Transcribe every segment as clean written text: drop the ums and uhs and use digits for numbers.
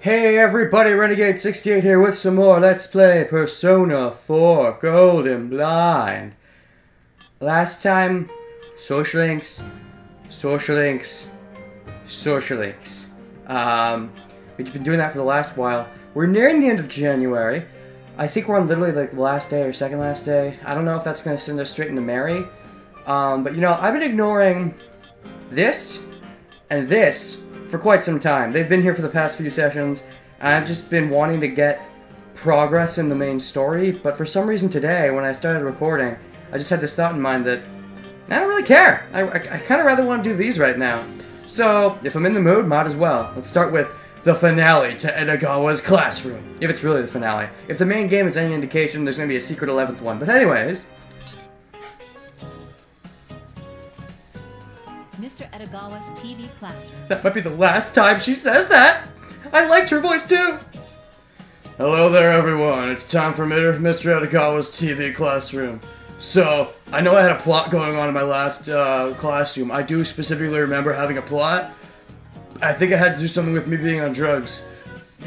Hey everybody, Renegade68 here with some more Let's Play Persona 4 Golden Blind. Last time, social links. We've been doing that for the last while. We're nearing the end of January. I think we're on literally like the last day or second last day. I don't know if that's going to send us straight into Mary. But you know, I've been ignoring this and this for quite some time. They've been here for the past few sessions, and I've just been wanting to get progress in the main story, but for some reason today, when I started recording, I just had this thought in mind that I don't really care. I kind of rather want to do these right now. So, if I'm in the mood, might as well. Let's start with the finale to Clodogawa's classroom. If it's really the finale. If the main game is any indication, there's going to be a secret 11th one. But anyways... Mr. Clodogawa's TV classroom. That might be the last time she says that! I liked her voice too! Hello there everyone, it's time for Mr. Clodogawa's TV classroom. So, I know I had a plot going on in my last classroom. I do specifically remember having a plot. I think it had to do something with me being on drugs.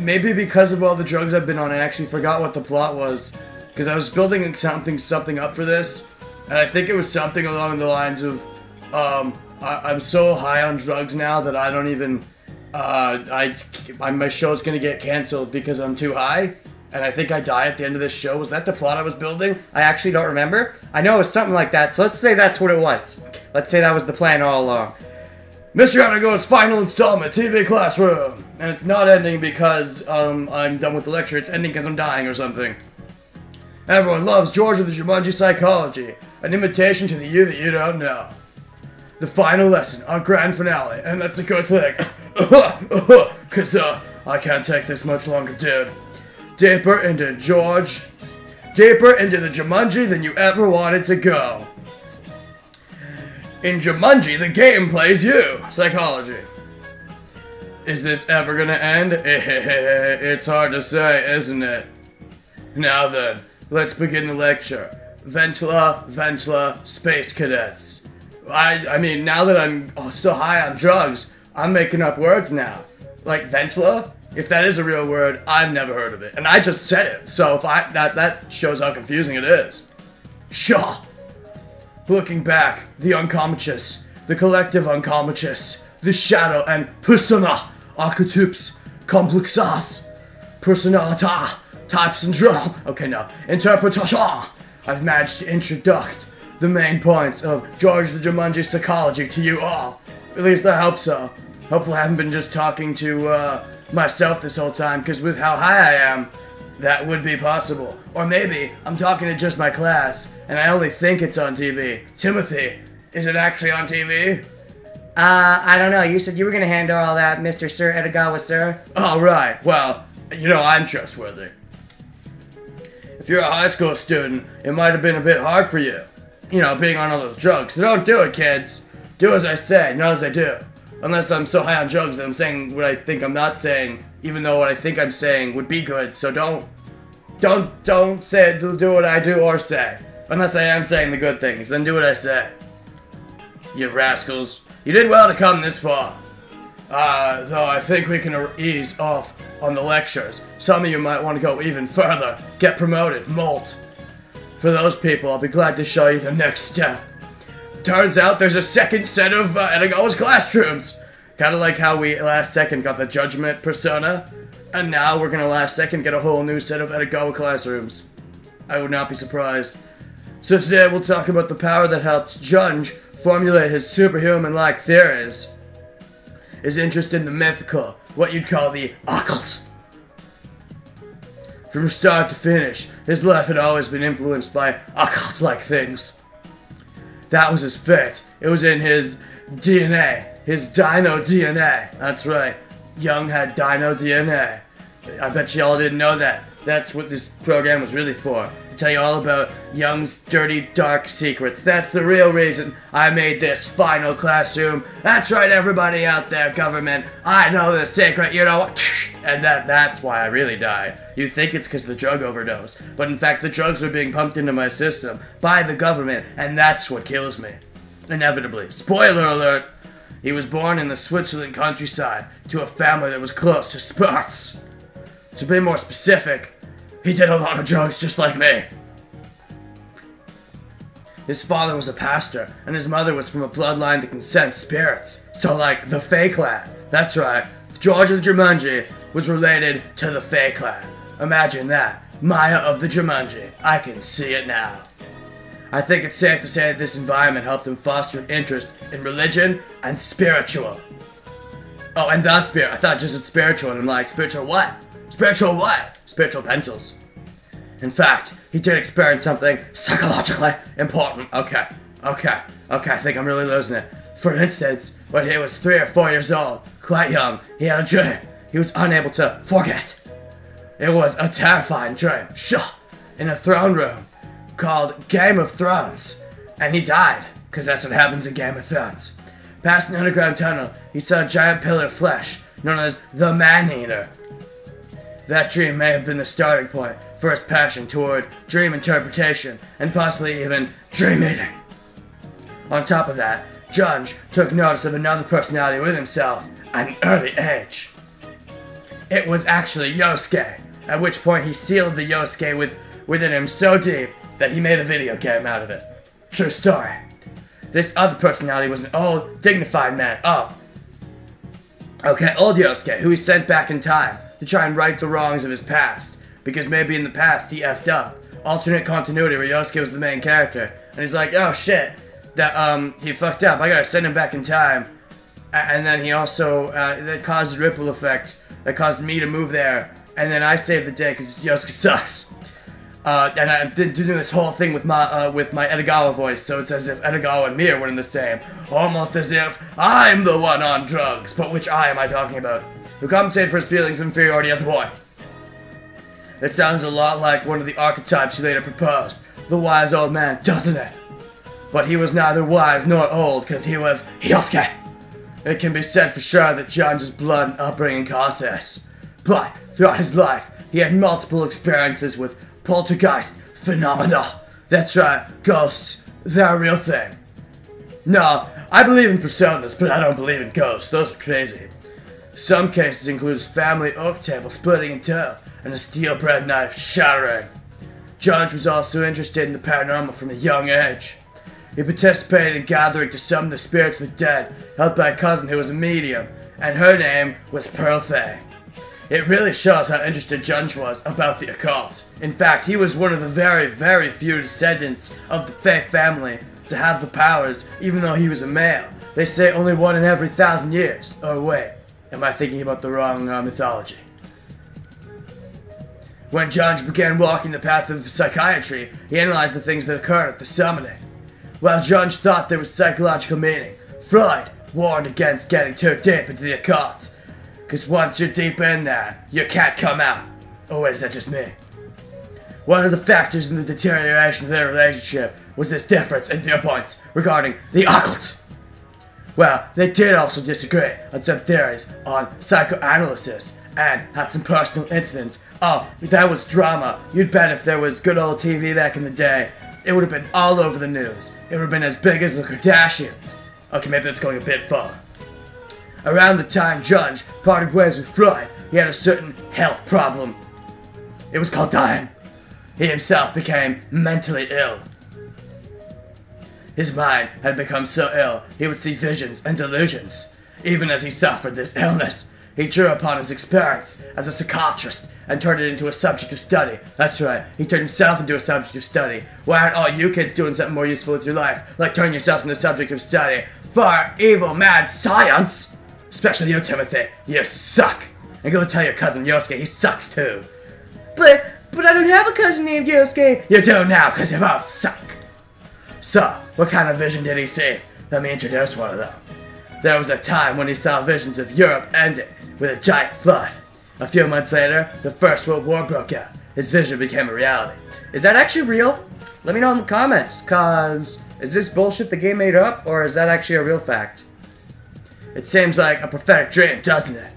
Maybe because of all the drugs I've been on, I actually forgot what the plot was. Because I was building something up for this, and I think it was something along the lines of, I'm so high on drugs now that I don't even, my show's gonna get canceled because I'm too high, and I think I die at the end of this show. Was that the plot I was building? I actually don't remember. I know it was something like that, so let's say that's what it was. Let's say that was the plan all along. Mr. Clodogawa's final installment, TV Classroom! And it's not ending because, I'm done with the lecture, it's ending because I'm dying or something. Everyone loves George of the Jumanji Psychology, an invitation to the you that you don't know. The final lesson, our grand finale, and that's a good thing. Cause, I can't take this much longer, dude. Deeper into the Jumanji than you ever wanted to go. In Jumanji, the game plays you. Psychology. Is this ever gonna end? It's hard to say, isn't it? Now then, let's begin the lecture. Ventla, Space Cadets. I mean, now that I'm still high on drugs, I'm making up words now. Like Ventla? If that is a real word, I've never heard of it. And I just said it, so if that shows how confusing it is. Shaw! Looking back, the unconscious, the collective unconscious, the shadow and persona, archetypes, complexas, personalita, type syndrome, okay no, interpretation. I've managed to introduce the main points of George the Jumanji Psychology to you all. At least I hope so. Hopefully I haven't been just talking to myself this whole time, because with how high I am, that would be possible. Or maybe I'm talking to just my class, and I only think it's on TV. Timothy, is it actually on TV? I don't know. You said you were gonna handle all that, Mr. Sir Clodogawa, sir. Oh, right. Well, you know, I'm trustworthy. If you're a high school student, it might have been a bit hard for you. You know, being on all those drugs. So don't do it, kids. Do as I say, not as I do. Unless I'm so high on drugs that I'm saying what I think I'm not saying, even though what I think I'm saying would be good. So don't say, do what I do or say. Unless I am saying the good things, then do what I say. You rascals. You did well to come this far. Though I think we can ease off on the lectures. Some of you might want to go even further. Get promoted, molt. For those people, I'll be glad to show you the next step. Turns out there's a second set of Clodogawa's classrooms. Kinda like how we last second got the Judgment persona, and now we're gonna last second get a whole new set of Clodogawa classrooms. I would not be surprised. So today we'll talk about the power that helped Junge formulate his superhuman-like theories. His interest in the mythical, what you'd call the occult. From start to finish, his life had always been influenced by occult-like things. That was his fate. It was in his DNA. His dino DNA. That's right. Young had dino DNA. I bet you all didn't know that. That's what this program was really for. To tell you all about Young's dirty, dark secrets. That's the real reason I made this final classroom. That's right, everybody out there, government. I know the secret, you know what? And that's why I really died. You think it's because of the drug overdose, but in fact the drugs are being pumped into my system by the government, and that's what kills me. Inevitably. Spoiler alert! He was born in the Switzerland countryside to a family that was close to sports. To be more specific, he did a lot of drugs just like me. His father was a pastor, and his mother was from a bloodline that can sense spirits. So like, the Fae clan. That's right, George of the Jumanji was related to the Fae clan. Imagine that. Maya of the Jumanji. I can see it now. I think it's safe to say that this environment helped him foster an interest in religion and spiritual. Oh, and the spirit. I thought just it's spiritual, and I'm like, spiritual what? Spiritual what? Spiritual pencils. In fact, he did experience something psychologically important. Okay, I think I'm really losing it. For instance, when he was 3 or 4 years old, quite young, he had a dream he was unable to forget. It was a terrifying dream, in a throne room called Game of Thrones. And he died, because that's what happens in Game of Thrones. Past an underground tunnel, he saw a giant pillar of flesh, known as the Man-Eater. That dream may have been the starting point for his passion toward dream interpretation, and possibly even dream eating. On top of that, Junge took notice of another personality with himself at an early age. It was actually Yosuke, at which point he sealed the Yosuke within him so deep that he made a video game out of it. True story. This other personality was an old, dignified man. Old Yosuke, who he sent back in time to try and right the wrongs of his past, because maybe in the past he effed up. Alternate continuity where Yosuke was the main character, and he's like, oh shit, that he fucked up, I gotta send him back in time. And then he also, that caused a ripple effect, that caused me to move there, and then I saved the day because Yosuke sucks. And I did do this whole thing with my Edogawa voice, so it's as if Edogawa and me are one and the same. Almost as if I'm the one on drugs, but which eye am I talking about? Who compensated for his feelings of inferiority as a boy. It sounds a lot like one of the archetypes he later proposed, the wise old man, doesn't it? But he was neither wise nor old, because he was Yosuke. It can be said for sure that Junge's blood and upbringing caused this. But throughout his life, he had multiple experiences with poltergeist phenomena. That's right, ghosts, they're a real thing. No, I believe in personas, but I don't believe in ghosts, those are crazy. Some cases include his family oak table splitting in two, and a steel bread knife shattering. Junge was also interested in the paranormal from a young age. He participated in gathering to summon the spirits of the dead, helped by a cousin who was a medium, and her name was Pearl Faye. It really shows how interested Junge was about the occult. In fact, he was one of the very, very few descendants of the Faye family to have the powers, even though he was a male. They say only 1 in every 1,000 years. Oh wait, am I thinking about the wrong mythology? When Junge began walking the path of psychiatry, he analyzed the things that occurred at the summoning. While Junge thought there was psychological meaning, Freud warned against getting too deep into the occult. Because once you're deep in there, you can't come out. Or wait, is that just me? One of the factors in the deterioration of their relationship was this difference in viewpoints regarding the occult. Well, they did also disagree on some theories on psychoanalysis and had some personal incidents. Oh, that was drama. You'd bet if there was good old TV back in the day, it would have been all over the news. It would have been as big as the Kardashians. Okay, maybe that's going a bit far. Around the time Junge parted ways with Freud, he had a certain health problem. It was called dying. He himself became mentally ill. His mind had become so ill, he would see visions and delusions. Even as he suffered this illness, he drew upon his experience as a psychiatrist and turned it into a subject of study. That's right, he turned himself into a subject of study. Why aren't all you kids doing something more useful with your life, like turning yourselves into a subject of study for evil, mad science? Especially you, Timothy. You suck. And go tell your cousin Yosuke he sucks too. But I don't have a cousin named Yosuke. You do now, because you both suck. So, what kind of vision did he see? Let me introduce one of them. There was a time when he saw visions of Europe ending with a giant flood. A few months later, the First World War broke out. His vision became a reality. Is that actually real? Let me know in the comments, cause is this bullshit the game made up, or is that actually a real fact? It seems like a prophetic dream, doesn't it?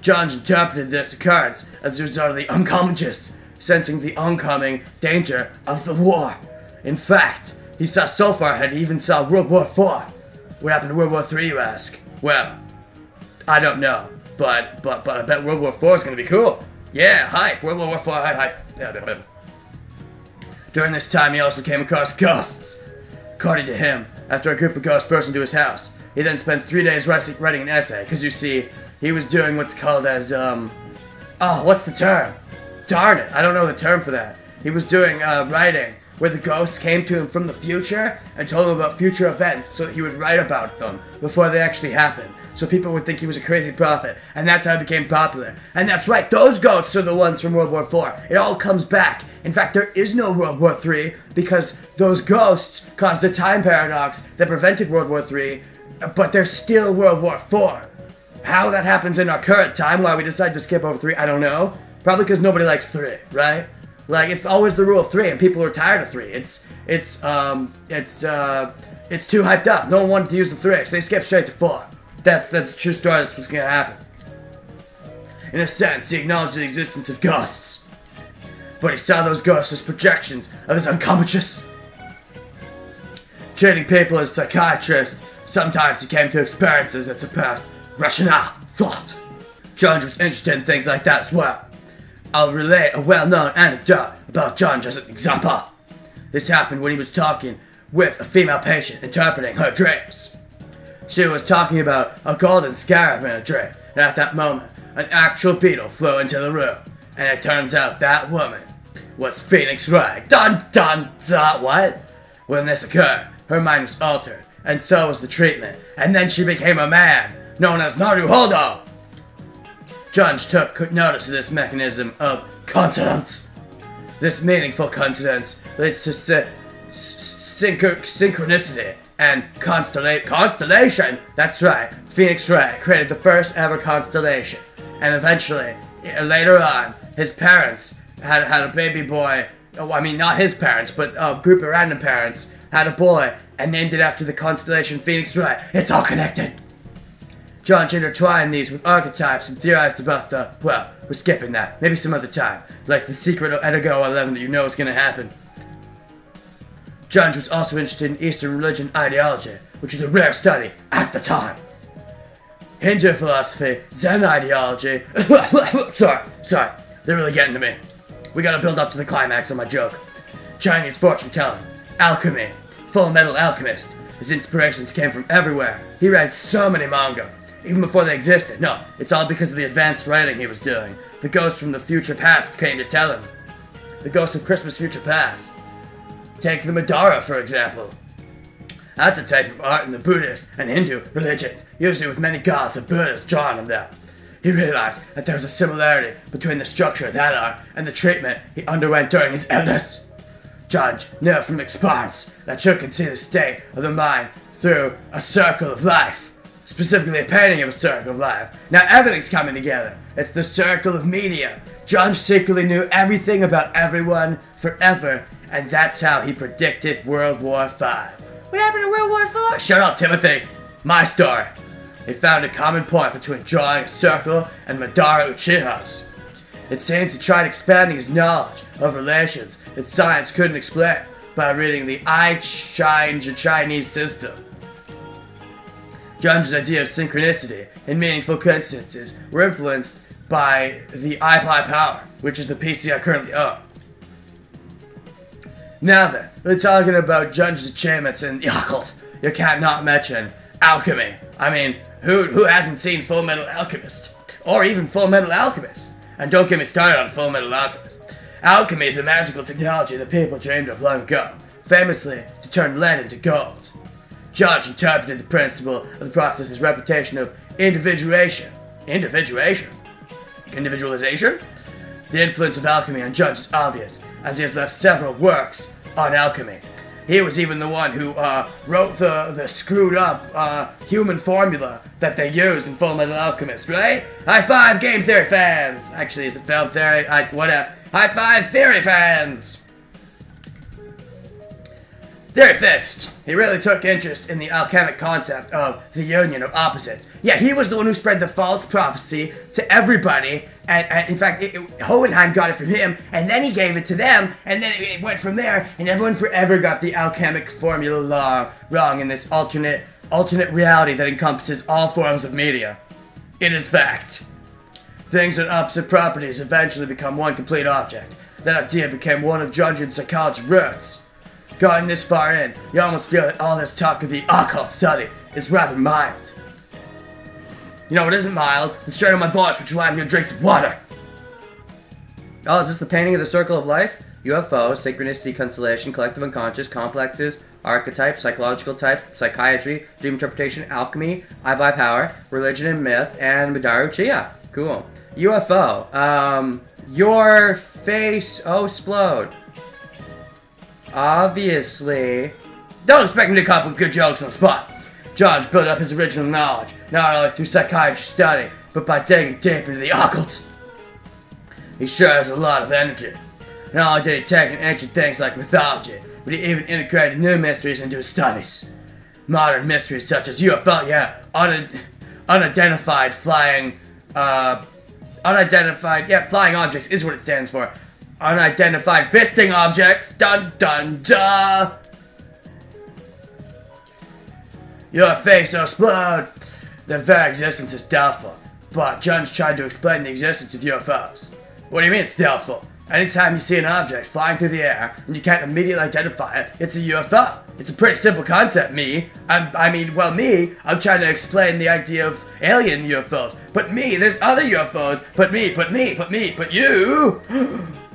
Junge interpreted this occurrence as a result of the unconscious, sensing the oncoming danger of the war. In fact, he saw so far ahead he even saw World War IV. What happened to World War III, you ask? Well, I don't know, but I bet World War IV is gonna be cool. Yeah, hype. World War IV, hype. Yeah. During this time, he also came across ghosts. According to him, after a group of ghosts burst into his house, he then spent 3 days writing an essay, because you see, he was doing what's called as, oh, what's the term? Darn it, I don't know the term for that. He was doing writing, where the ghosts came to him from the future and told him about future events so that he would write about them before they actually happened. So people would think he was a crazy prophet, and that's how he became popular. And that's right, those ghosts are the ones from World War IV. It all comes back. In fact, there is no World War III because those ghosts caused a time paradox that prevented World War III, but there's still World War IV. How that happens in our current time, why we decide to skip over 3, I don't know. Probably because nobody likes 3, right? Like, it's always the rule of 3, and people are tired of 3. It's too hyped up. No one wanted to use the 3, so they skip straight to 4. That's a true story, that's what's gonna happen. In a sense, he acknowledged the existence of ghosts. But he saw those ghosts as projections of his unconscious. Treating people as psychiatrists, sometimes he came to experiences that surpassed rational thought. John was interested in things like that as well. I'll relate a well-known anecdote about John as an example. This happened when he was talking with a female patient interpreting her dreams. She was talking about a golden scarab in a dream, and at that moment, an actual beetle flew into the room, and it turns out that woman was Phoenix Wright. Dun dun dun, what? When this occurred, her mind was altered, and so was the treatment, and then she became a man, known as Naruhodo. Judge took notice of this mechanism of coincidence. This meaningful coincidence leads to synchronicity and constellation. That's right. Phoenix Wright created the first ever constellation, and eventually, later on, his parents had a baby boy. Oh, I mean, not his parents, but a group of random parents had a boy and named it after the constellation Phoenix Wright. It's all connected. John intertwined these with archetypes and theorized about the, well, we're skipping that. Maybe some other time. Like the secret of Clodogawa 11 that you know is going to happen. John was also interested in Eastern religion ideology, which was a rare study at the time. Hindu philosophy, Zen ideology. Sorry, they're really getting to me. We gotta build up to the climax on my joke. Chinese fortune telling, alchemy, Full Metal Alchemist. His inspirations came from everywhere. He read so many manga, even before they existed. No, it's all because of the advanced writing he was doing. The ghosts from the future past came to tell him. The ghosts of Christmas future past. Take the Madara, for example. That's a type of art in the Buddhist and Hindu religions, usually with many gods and Buddhas drawn on them. He realized that there was a similarity between the structure of that art and the treatment he underwent during his illness. Judge knew from experience that you can see the state of the mind through a circle of life, specifically a painting of a circle of life. Now everything's coming together. It's the circle of media. Judge secretly knew everything about everyone forever, and that's how he predicted World War V. What happened to World War IV? Shut up, Timothy. My story. He found a common point between drawing a circle and Madara Uchiha's. It seems he tried expanding his knowledge of relations that science couldn't explain by reading the Chinese system. John's idea of synchronicity and meaningful coincidences were influenced by the iPod Power, which is the PC I currently own. Now then, we're talking about Judge's achievements in the occult. You can't not mention alchemy. I mean, who hasn't seen Full Metal Alchemist? Or even Full Metal Alchemist? And don't get me started on Full Metal Alchemist. Alchemy is a magical technology that people dreamed of long ago, famously to turn lead into gold. Judge interpreted the principle of the process's reputation of individuation. Individualization? The influence of alchemy on Judge is obvious, as he has left several works on alchemy. He was even the one who wrote the screwed up human formula that they use in Full Metal Alchemist, right? High five, game theory fans! Actually, is it film theory? Whatever. High five, theory fans! Theory Fist. He really took interest in the alchemic concept of the union of opposites. Yeah, he was the one who spread the false prophecy to everybody, and in fact, Hohenheim got it from him, and then he gave it to them, and then it went from there, and everyone forever got the alchemic formula wrong in this alternate alternate reality that encompasses all forms of media. It is fact. Things on opposite properties eventually become one complete object. That idea became one of Jungian psychology's roots. Going this far in, you almost feel that all this talk of the occult study is rather mild. You know, it isn't mild. The strain of my voice would remind me of drinks of water. Oh, is this the painting of the circle of life? UFO, synchronicity, constellation, collective unconscious, complexes, archetype, psychological type, psychiatry, dream interpretation, alchemy, I by power, religion and myth, and Madaru Chia. Cool. UFO. Your face explode. Obviously. Don't expect me to come up with good jokes on the spot. John's built up his original knowledge, not only through psychiatry study, but by digging deep into the occult. He sure has a lot of energy. Not only did he take in ancient things like mythology, but he even integrated new mysteries into his studies. Modern mysteries such as UFO, unidentified flying objects is what it stands for. Unidentified fisting objects. Dun dun dun. Your face will explode. Their very existence is doubtful, but John's tried to explain the existence of UFOs. What do you mean it's doubtful? Anytime you see an object flying through the air and you can't immediately identify it, it's a UFO. It's a pretty simple concept, I'm trying to explain the idea of alien UFOs. But there's other UFOs. But you,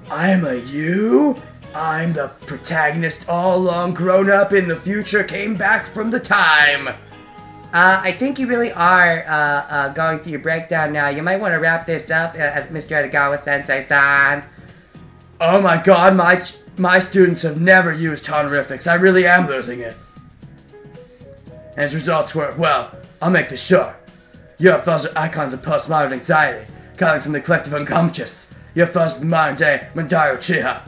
I'm a you. I'm the protagonist all along, grown up in the future, came back from the time. I think you really are going through your breakdown now. You might want to wrap this up, Mr. Edogawa Sensei-san. Oh my god, my students have never used honorifics. I really am losing it. And his results were, well, I'll make this short. UFOs are icons of postmodern anxiety, coming from the collective unconscious. UFOs are the modern day Mandaru Chiha.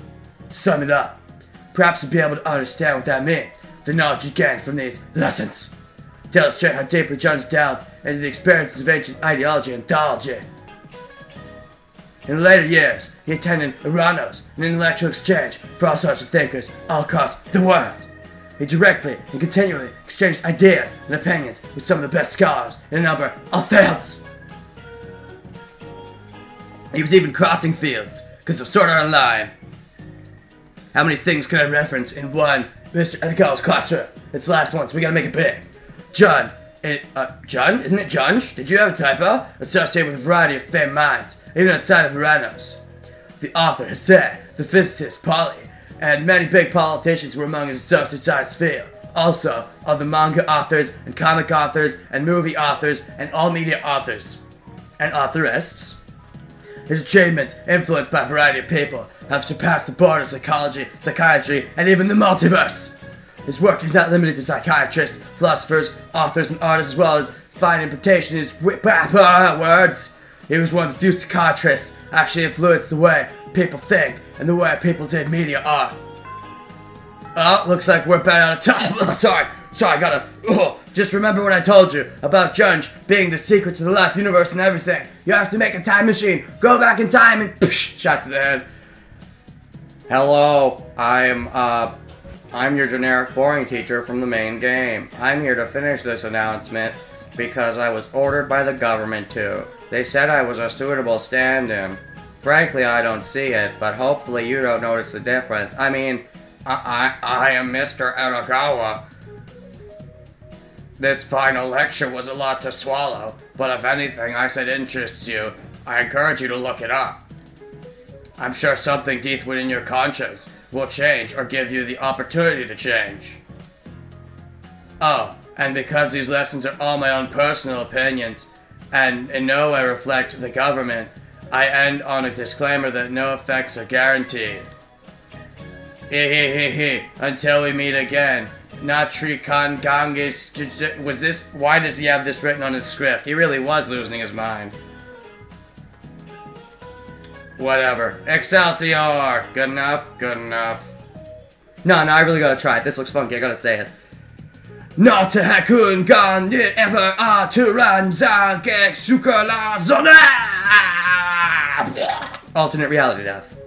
To sum it up, perhaps you'll be able to understand what that means, the knowledge you gain from these lessons. To illustrate how deeply John's delved into the experiences of ancient ideology and theology. In later years, he attended Uranos, an intellectual exchange for all sorts of thinkers all across the world. He directly and continually exchanged ideas and opinions with some of the best scholars in a number of fields. He was even crossing fields, because of Sword Art Online. How many things can I reference in one Mr. Edogawa's classroom? It's the last one, so we gotta make it big. Jun? Isn't it Junge? Did you have a typo? Associated with a variety of famed minds, even outside of Uranos. The author, Hase, the physicist, Polly, and many big politicians were among his associates in his field. Also, other manga authors, and comic authors, and movie authors, and all media authors. And authorists. His achievements, influenced by a variety of people, have surpassed the borders of psychology, psychiatry, and even the multiverse. His work is not limited to psychiatrists, philosophers, authors, and artists, as well as fine interpretation in his words. He was one of the few psychiatrists actually influenced the way people think and the way people did media art. Oh, looks like we're about out of time. Sorry, just remember what I told you about Junge being the secret to the life, universe, and everything. You have to make a time machine, go back in time, and shot to the head. Hello, I'm your generic boring teacher from the main game. I'm here to finish this announcement because I was ordered by the government to. They said I was a suitable stand-in. Frankly, I don't see it, but hopefully you don't notice the difference. I mean, I am Mr. Edogawa. This final lecture was a lot to swallow, but if anything I said interests you, I encourage you to look it up. I'm sure something deep within your conscience will change or give you the opportunity to change. Oh, and because these lessons are all my own personal opinions, and in no way reflect the government, I end on a disclaimer that no effects are guaranteed. Until we meet again. Natri Kan Gangis. Was this? Why does he have this written on his script? He really was losing his mind. Whatever. Excelsior! Good enough? Good enough. No, I really gotta try it. This looks funky. I gotta say it. Not to hakun gan ever to run zage sukala zona. Alternate reality death.